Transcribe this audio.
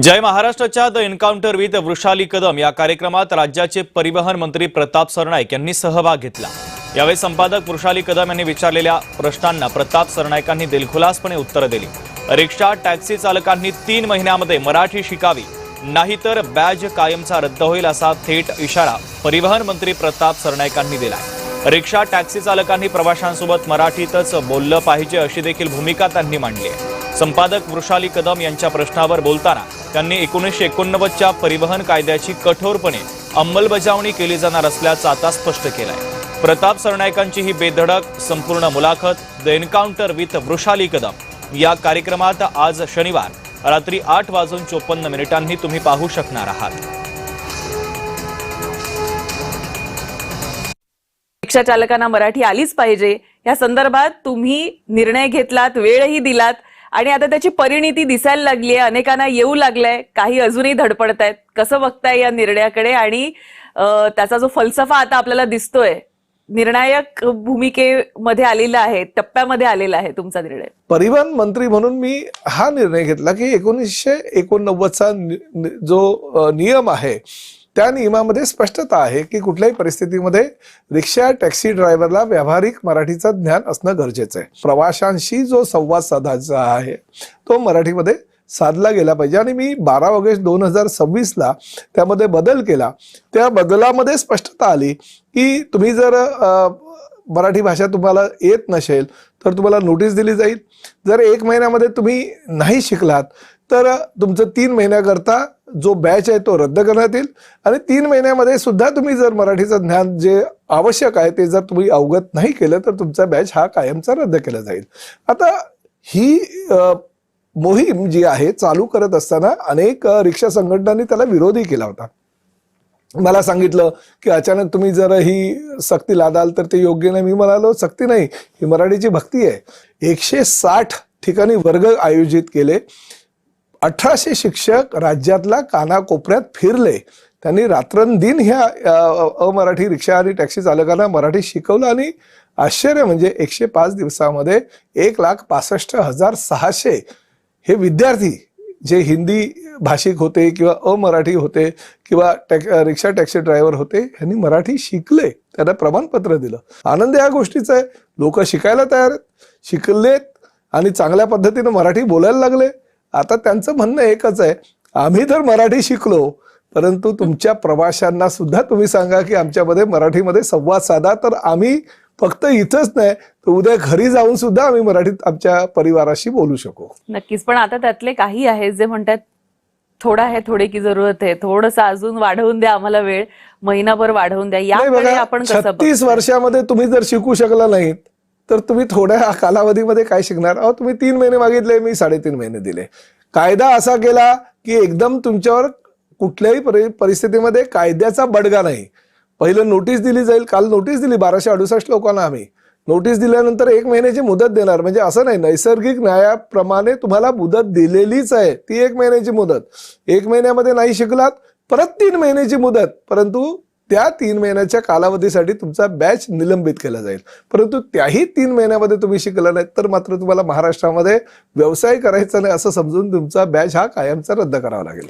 जय महाराष्ट्राच्या the encounter with Vrushali Kadam या कार्यक्रमात राज्याचे परिवहन मंत्री प्रताप सरनाईक यांनी सहभाग घेतला। यावेळी संपादक वृषाली कदम यांनी विचारलेल्या प्रश्नांना प्रताप सरनाईकांनी दिलखुलासपणे उत्तरे दिली। रिक्षा टॅक्सी चालकांनी 3 महिन्यांमध्ये मराठी शिकावी, नाहीतर बॅज कायमचा रद्द होईल असा थेट इशारा परिवहन मंत्री प्रताप सरनाईकांनी दिलाय। रिक्षा टॅक्सी चालकांनी प्रवाशांसोबत मराठीतच बोललं पाहिजे अशी देखील भूमिका त्यांनी मांडली आहे। संपादक वृषाली कदम यांच्या प्रश्नावर बोलताना त्यांनी 1989च्या परिवहन कायद्याची कठोरपणे अंमलबजावणी केली जाणार असल्याचं आता स्पष्ट केलंय। प्रताप सरनाईकांची ही बेधडक संपूर्ण मुलाखत the encounter with Vrushali Kadam या कार्यक्रमात आज शनिवार रात्री 8:54 तुम्ही पाहू शकणार आहात। रिक्षा चालकांना मराठी आलीच पाहिजे या संदर्भात तुम्ही निर्णय घेतलात, वेळही दिलात आणि आता त्याची परिणिती दिसायला लागली आहे, अनेकांना येऊ लागलंय, काही अजूनही धडपडतायत। कसं बघताय या निर्णयाकडे आणि त्याचा जो फलसफा आता आपल्याला दिसतोय, निर्णायक भूमिकेमध्ये आलेला आहे, टप्प्यामध्ये आलेला आहे तुमचा निर्णय? परिवहन मंत्री म्हणून मी हा निर्णय घेतला की 1989चा जो नियम आहे त्या नियमामध्ये स्पष्टता आहे की कुठल्याही परिस्थितीमध्ये रिक्षा टॅक्सी ड्रायव्हरला व्यावहारिक मराठीचं ज्ञान असणं गरजेचं आहे। प्रवाशांशी जो संवाद साधायचा आहे तो मराठीमध्ये साधला गेला पाहिजे आणि मी 12 ऑगस्ट 2026ला त्यामध्ये बदल केला। त्या बदलामध्ये स्पष्टता आली की तुम्ही जर मराठी भाषा तुम्हाला येत नसेल तर तुम्हाला नोटीस दिली जाईल। जर 1 महिन्यामध्ये तुम्ही नाही शिकलात तर तुमचं 3 महिन्याकरता जो बॅच आहे तो रद्द करण्यात येईल आणि 3 महिन्यामध्ये सुद्धा तुम्ही जर मराठीचं ज्ञान जे आवश्यक आहे ते जर तुम्ही अवगत नाही केलं तर तुमचा बॅच हा कायमचा रद्द केला जाईल। आता ही मोहीम जी आहे चालू करत असताना अनेक रिक्षा संघटनांनी त्याला विरोधही केला होता। मला सांगितलं की अचानक तुम्ही जर ही सक्ती लादाल तर ते योग्य नाही। मी म्हणालो सक्ती नाही, ही मराठीची भक्ती आहे। 160 ठिकाणी वर्ग आयोजित केले, 1800 शिक्षक राज्यातल्या कानाकोपऱ्यात फिरले, त्यांनी रात्रंदिन ह्या अमराठी रिक्षा आणि टॅक्सी चालकांना मराठी शिकवलं आणि आश्चर्य म्हणजे 105 दिवसामध्ये 1,65,600 हे विद्यार्थी जे हिंदी भाषिक होते किंवा अमराठी होते किंवा रिक्षा टॅक्सी ड्रायव्हर होते यांनी मराठी शिकले, त्यांना प्रमाणपत्र दिलं। आनंद या गोष्टीचा आहे। लोक शिकायला तयार आहेत, शिकलेत आणि चांगल्या पद्धतीने मराठी बोलायला लागले। आता त्यांचं म्हणणं एकच आहे, आम्ही तर मराठी शिकलो परंतु तुमच्या प्रवाशांना सुद्धा तुम्ही सांगा की आमच्यामध्ये मराठीमध्ये संवाद साधा, तर आम्ही फक्त इथंच नाही तर उद्या घरी जाऊन सुद्धा आम्ही मराठीत आमच्या परिवाराशी बोलू शकू। नक्कीच, पण आता त्यातले काही आहेत जे म्हणतात थोडा है थोडे की जरूरत है, थोडंसं अजून वाढवून द्या, आम्हाला वेळ महिनाभर वाढवून द्या। याकडे आपण कसं 36 वर्षामध्ये तुम्ही जर शिकू शकला नाहीत तर तुम्ही थोड्या कालावधीमध्ये काय शिकणार? अहो तुम्ही 3 महिने मागितले, मी 3.5 महिने दिले। कायदा असा केला की एकदम तुमच्यावर कुठल्याही परिस्थितीमध्ये कायद्याचा बडगा नाही। पहिलं नोटीस दिली जाईल, काल नोटीस दिली 1268 लोकांना आम्ही। नोटीस दिल्यानंतर 1 महिन्याची मुदत देणार, म्हणजे असं नाही, नैसर्गिक न्यायाप्रमाणे तुम्हाला मुदत दिलेलीच आहे ती 1 महिन्याची मुदत। 1 महिन्यामध्ये नाही शिकलात परत 3 महिन्याची मुदत, परंतु त्या 3 महिन्याच्या कालावधीसाठी तुमचा बॅच निलंबित केला जाईल। परंतु त्याही 3 महिन्यामध्ये तुम्ही शिकला नाही तर मात्र तुम्हाला महाराष्ट्रामध्ये व्यवसाय करायचा नाही असं समजून तुमचा बॅच हा कायमचा रद्द करावा लागेल।